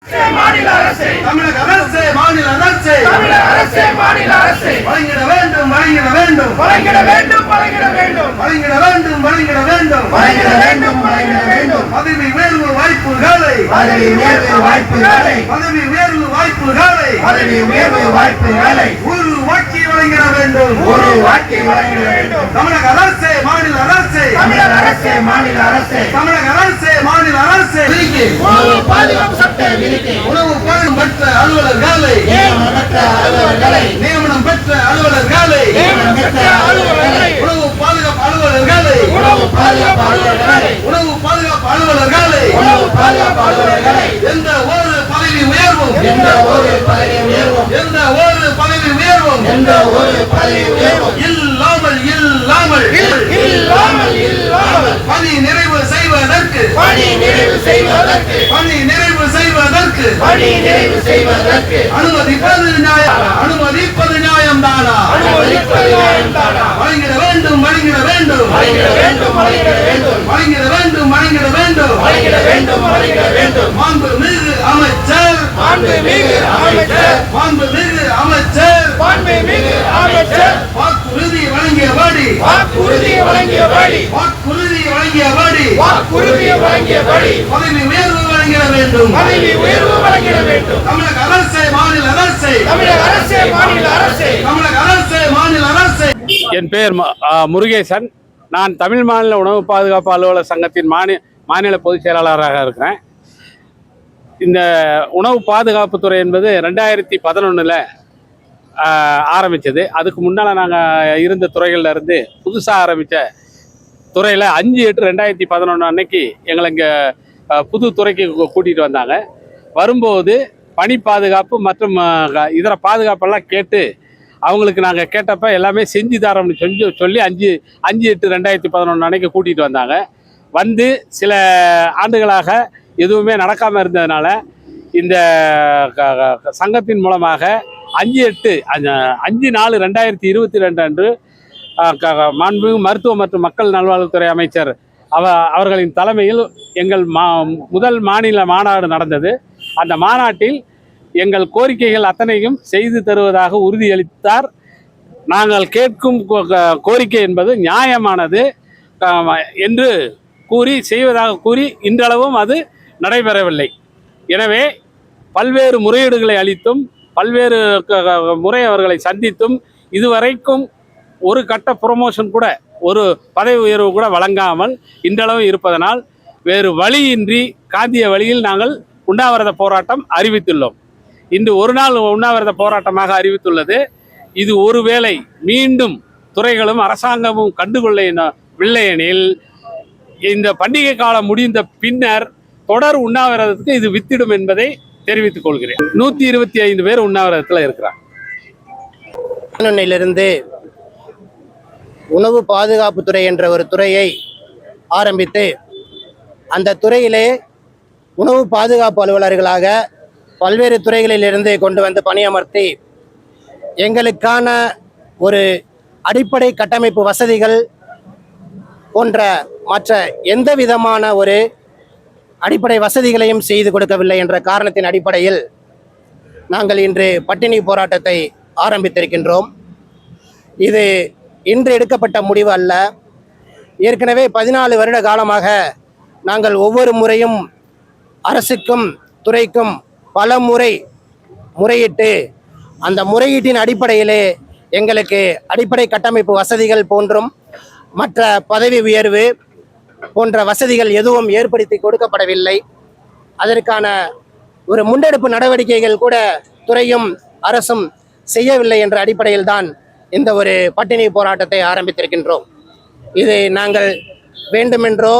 மாநில அரசு தமிழக அரசு மாநில அரசு தமிழக அரசு மாநில அரசு வழங்கிட வேண்டும் வழங்கிட வேண்டும் வழங்கிட வேண்டும் வழங்கிட வேண்டும் வழங்கிட வேண்டும் வழங்கிட வேண்டும் வழங்கிட வேண்டும் வழங்கிட வேண்டும் பதவி உயர்வு வாய்ப்புகளை பதவி உயர்வு வாய்ப்புகளை பதவி உயர்வு வாய்ப்புகளை பதவி உயர்வு வாய்ப்புகளை உருவாக்கி வழங்கிட வேண்டும் உருவாக்கி வழங்கிட வேண்டும் தமிழக அரசு மாநில அரசு தமிழக அரசு மாநில அரசு தமிழக அரசு மாநில அரசு உணவு பாதுகாப்பு சட்ட விதிக்கு உணவு பாதுகாப்பு பெற்ற அலுவலர்களை நியமனம் பெற்ற அலுவலர்களை நியமனம் பெற்ற அலுவலர்களை நியமனம் பெற்ற அலுவலர்களை உணவு பாதுகாப்பு அலுவலர்களை உணவு பாதுகாப்பு அலுவலர்களை உணவு பாதுகாப்பு அலுவலர்களை உணவு பாதுகாப்பு அலுவலர்களை எந்த ஒரு பதவி உயர்வும் எந்த ஒரு பதவி உயர்வும் எந்த ஒரு பதவி உயர்வும் எந்த ஒரு பதவி உயர்வும் இல்லாமல் இல்லாமல் இல்லாமல் பணி நிறைவு செய்வதற்கு பணி நிறைவு செய்வதற்கு பணி நிறைவு செய்வதற்கு பணி நிறைவு செய்வதற்கு அனுமதிப்பது நியாயம் அனுமதிப்பது நியாயம்தானா அனுமதிப்பது நியாயம்தானா? வழங்கிட வேண்டும் வழங்கிட வேண்டும் வழங்கிட வேண்டும் வழங்கிட வேண்டும் வழங்கிட வேண்டும் வழங்கிட வேண்டும் வழங்கிட வேண்டும் வழங்கிட வேண்டும் மாண்புமிகு அமைச்சர் மாண்புமிகு அமைச்சர் மாண்புமிகு அமைச்சர் மாண்புமிகு அமைச்சர் வாக்குறுதி வழங்கியபடி வாக்குறுதி வழங்கியபடி வாக்குறுதி வழங்கியபடி வாக்குறுதி வழங்கியபடி பதவி உயர்வு வழங்கிட வேண்டும் பதவி உயர்வு வழங்கிட வேண்டும் தமிழக அரசு மாநில அரசு தமிழக அரசு மாநில அரசு தமிழக அரசு மாநில அரசு. என் பெயர் முருகேசன். நான் தமிழ் மாநில உணவு பாதுகாப்பு அலுவலர் சங்கத்தின் மாநில பொதுச் செயலாளராக இருக்கிறேன். இந்த உணவு பாதுகாப்புத்துறை என்பது 2011 ஆரம்பித்தது. அதுக்கு முன்னால் நாங்கள் இருந்த துறைகளில் இருந்து புதுசாக ஆரம்பித்த துறையில் 5/8/2011 அன்னைக்கு எங்களை இங்கே புது துறைக்கு கூட்டிகிட்டு வந்தாங்க. வரும்போது பணி பாதுகாப்பு மற்றும் இதர பாதுகாப்பெல்லாம் கேட்டு அவங்களுக்கு நாங்கள் கேட்டப்போ எல்லாமே செஞ்சு தரோம்னு சொல்லி 5/8/2011 அன்னைக்கு கூட்டிகிட்டு வந்தாங்க. வந்து சில ஆண்டுகளாக எதுவுமே நடக்காமல் இருந்ததுனால இந்த சங்கத்தின் மூலமாக 5/4/2022 அன்று மாண்புமிகு மருத்துவ மற்றும் மக்கள் நல்வாழ்வுத்துறை அமைச்சர் அவர்களின் தலைமையில் எங்கள் முதல் மாநில மாநாடு நடந்தது. அந்த மாநாட்டில் எங்கள் கோரிக்கைகள் அத்தனையும் செய்து தருவதாக உறுதியளித்தார். நாங்கள் கேட்கும் கோரிக்கை என்பது நியாயமானது என்று கூறி செய்வதாக கூறி இன்றளவும் அது நடைபெறவில்லை. எனவே பல்வேறு முறையீடுகளை அளித்தும் பல்வேறு முறை அவர்களை சந்தித்தும் இதுவரைக்கும் ஒரு கட்ட ப்ரொமோஷன் கூட ஒரு பதவி உயர்வு கூட வழங்காமல் இன்றளவும் இருப்பதனால் வேறு வழியின்றி காந்திய வழியில் நாங்கள் உண்ணாவிரத போராட்டம் அறிவித்துள்ளோம். இன்று ஒரு நாள் உண்ணாவிரத போராட்டமாக அறிவித்துள்ளது. இது ஒருவேளை மீண்டும் துறைகளும் அரசாங்கமும் கண்டுகொள்ளவில்லை எனில் இந்த பண்டிகை காலம் முடிந்த பின்னர் தொடர் உண்ணாவிரதத்துக்கு இது வித்திடும் என்பதை தெரிவித்துக் கொள்கிறேன். 125 பேர் உண்ணாவிரதத்தில் இருக்கிறார். இருந்து உணவு பாதுகாப்புத்துறை என்ற ஒரு துறையை ஆரம்பித்து அந்த துறையிலே உணவு பாதுகாப்பு அலுவலர்களாக பல்வேறு துறைகளிலிருந்து கொண்டு வந்து பணியமர்த்தி எங்களுக்கான ஒரு அடிப்படை கட்டமைப்பு வசதிகள் போன்ற மற்ற எந்த விதமான ஒரு அடிப்படை வசதிகளையும் செய்து கொடுக்கவில்லை என்ற காரணத்தின் அடிப்படையில் நாங்கள் இன்று பட்டினி போராட்டத்தை ஆரம்பித்திருக்கின்றோம். இது இன்று எடுக்கப்பட்ட முடிவு அல்ல. ஏற்கனவே 14 வருட காலமாக நாங்கள் ஒவ்வொரு முறையும் அரசுக்கும் துறைக்கும் பல முறையிட்டு அந்த முறையீட்டின் அடிப்படையிலே எங்களுக்கு அடிப்படை கட்டமைப்பு வசதிகள் போன்றும் மற்ற பதவி உயர்வு போன்ற வசதிகள் எதுவும் ஏற்படுத்தி கொடுக்கப்படவில்லை. அதற்கான ஒரு முன்னெடுப்பு நடவடிக்கைகள் கூட துறையும் அரசும் செய்யவில்லை என்ற அடிப்படையில் தான் இந்த ஒரு பட்டினி போராட்டத்தை ஆரம்பித்திருக்கின்றோம். இது நாங்கள் வேண்டுமென்றோ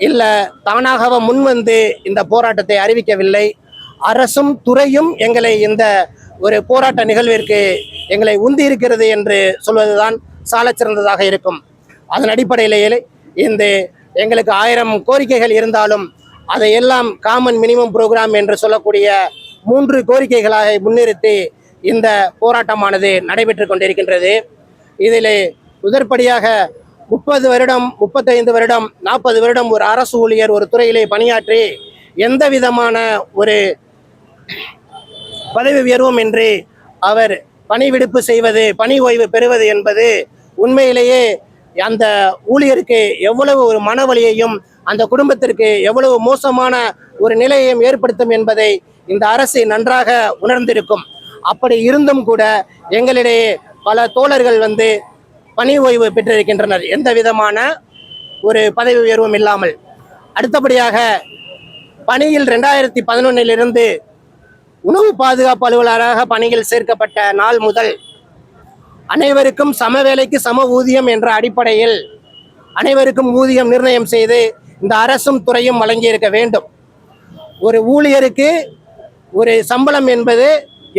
இல்லை தானாக முன்வந்து இந்த போராட்டத்தை அறிவிக்கவில்லை. அரசும் துறையும் எங்களை இந்த ஒரு போராட்ட நிகழ்விற்கு எங்களை உந்தி இருக்கிறது என்று சொல்வதுதான் சாலச்சிறந்ததாக இருக்கும். அதன் அடிப்படையிலேயே இந்த எங்களுக்கு 1000 கோரிக்கைகள் இருந்தாலும் அதையெல்லாம் காமன் மினிமம் ப்ரோக்ராம் என்று சொல்லக்கூடிய 3 கோரிக்கைகளாக முன்னிறுத்தி இந்த போராட்டமானது நடைபெற்று கொண்டிருக்கின்றது. இதில் முதற்படியாக 30 வருடம் 35 வருடம் 40 வருடம் ஒரு அரசு ஊழியர் ஒரு துறையிலே பணியாற்றி எந்த விதமான ஒரு பதவி உயர்வும் என்று அவர் பணி விடுப்பு செய்வது, பணி ஓய்வு பெறுவது என்பது உண்மையிலேயே அந்த ஊழியருக்கு எவ்வளவு ஒரு மனவலியையும் அந்த குடும்பத்திற்கு எவ்வளவு மோசமான ஒரு நிலையையும் ஏற்படுத்தும் என்பதை இந்த அரசு நன்றாக உணர்ந்திருக்கும். அப்படி இருந்தும் கூட எங்களிடையே பல தோழர்கள் பணி ஓய்வு பெற்றிருக்கின்றனர், எந்த விதமான ஒரு பதவி உயர்வும் இல்லாமல். அடுத்தபடியாக பணியில் 2011 உணவு பாதுகாப்பு அலுவலராக பணியில் சேர்க்கப்பட்ட நாள் முதல் அனைவருக்கும் சம வேலைக்கு சம ஊதியம் என்ற அடிப்படையில் அனைவருக்கும் ஊதியம் நிர்ணயம் செய்து இந்த அரசும் துறையும் வழங்கியிருக்க வேண்டும். ஒரு ஊழியருக்கு ஒரு சம்பளம் என்பது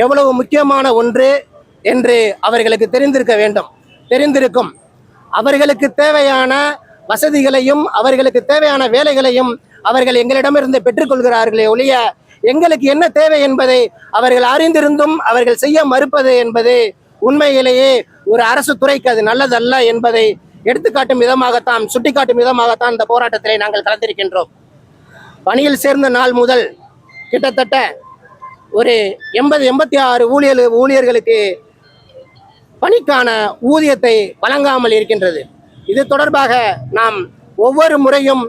எவ்வளவு முக்கியமான ஒன்று என்று அவர்களுக்கு தெரிந்திருக்கும். அவர்களுக்கு தேவையான வசதிகளையும் அவர்களுக்கு தேவையான வேலைகளையும் அவர்கள் எங்களிடமிருந்து பெற்றுக்கொள்கிறார்களே ஒழிய எங்களுக்கு என்ன தேவை என்பதை அவர்கள் அறிந்திருந்தும் அவர்கள் செய்ய மறுப்பது என்பது உண்மையிலேயே ஒரு அரசு துறைக்கு அது நல்லதல்ல என்பதை எடுத்துக்காட்டும் விதமாகத்தான், சுட்டிக்காட்டும் விதமாகத்தான் இந்த போராட்டத்திலே நாங்கள் கலந்திருக்கின்றோம். பணியில் சேர்ந்த நாள் முதல் கிட்டத்தட்ட ஒரு 86 ஊழியர்களுக்கு பணிக்கான ஊதியத்தை வழங்காமல் இருக்கின்றது. இது தொடர்பாக நாம் ஒவ்வொரு முறையும்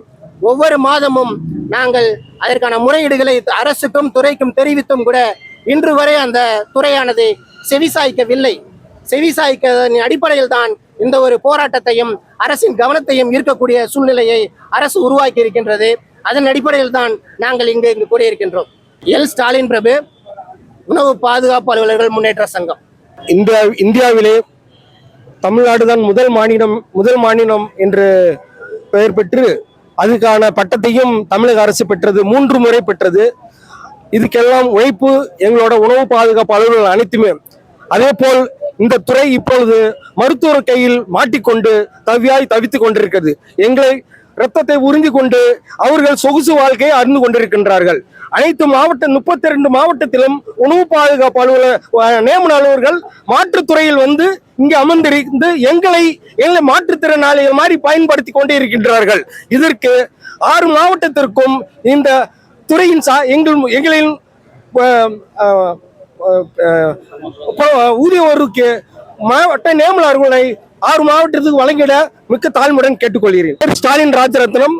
ஒவ்வொரு மாதமும் நாங்கள் அதற்கான முறையீடுகளை அரசுக்கும் துறைக்கும் தெரிவித்தும் கூட இன்று வரை அந்த துறையானது செவிசாய்க்கவில்லை. செவிசாய்க்கதன் அடிப்படையில் தான் இந்த ஒரு போராட்டத்தையும் அரசின் கவனத்தையும் ஈர்க்கக்கூடிய சூழ்நிலையை அரசு உருவாக்கி இருக்கின்றது. அதன் அடிப்படையில் தான் நாங்கள் இங்கு கூடியிருக்கின்றோம். எல். ஸ்டாலின் பிரபு, உணவு பாதுகாப்பு அலுவலர்கள் முன்னேற்ற சங்கம். இந்தியாவிலே தமிழ்நாடு தான் முதல் மாநிலம் என்று பெயர் பெற்று அதுக்கான பட்டத்தையும் தமிழக அரசு பெற்றது, 3 முறை பெற்றது. இதுக்கெல்லாம் உழைப்பு எங்களோட உணவு பாதுகாப்பு அலுவலர்கள் அனைத்துமே. அதே போல் இந்த துறை இப்பொழுது மருத்துவர் கையில் மாட்டிக்கொண்டு தவித்துக் கொண்டிருக்கிறது. எங்களை இரத்தத்தை உறிஞ்சி கொண்டு அவர்கள் சொகுசு வாழ்க்கையை அறிந்து கொண்டிருக்கின்றார்கள். அனைத்து 32 மாவட்டத்திலும் உணவு பாதுகாப்பு அலுவலர் நியமன அலுவலர்கள் மாற்றுத்துறையில் இங்கு அமர்ந்திருந்து எங்களை மாற்றுத்திறனாளிகள் மாதிரி பயன்படுத்தி கொண்டே இருக்கின்றார்கள். இதற்கு 6 மாவட்டத்திற்கும் இந்த துறையின் எங்களின் ஊதியருக்கு மாவட்ட நியமன அலுவலரை 6 மாவட்டத்துக்கு வழங்கிட மிக்க தாழ்மையுடன் கேட்டுக்கொள்கிறேன். ஸ்டாலின் ராஜரத்னம்,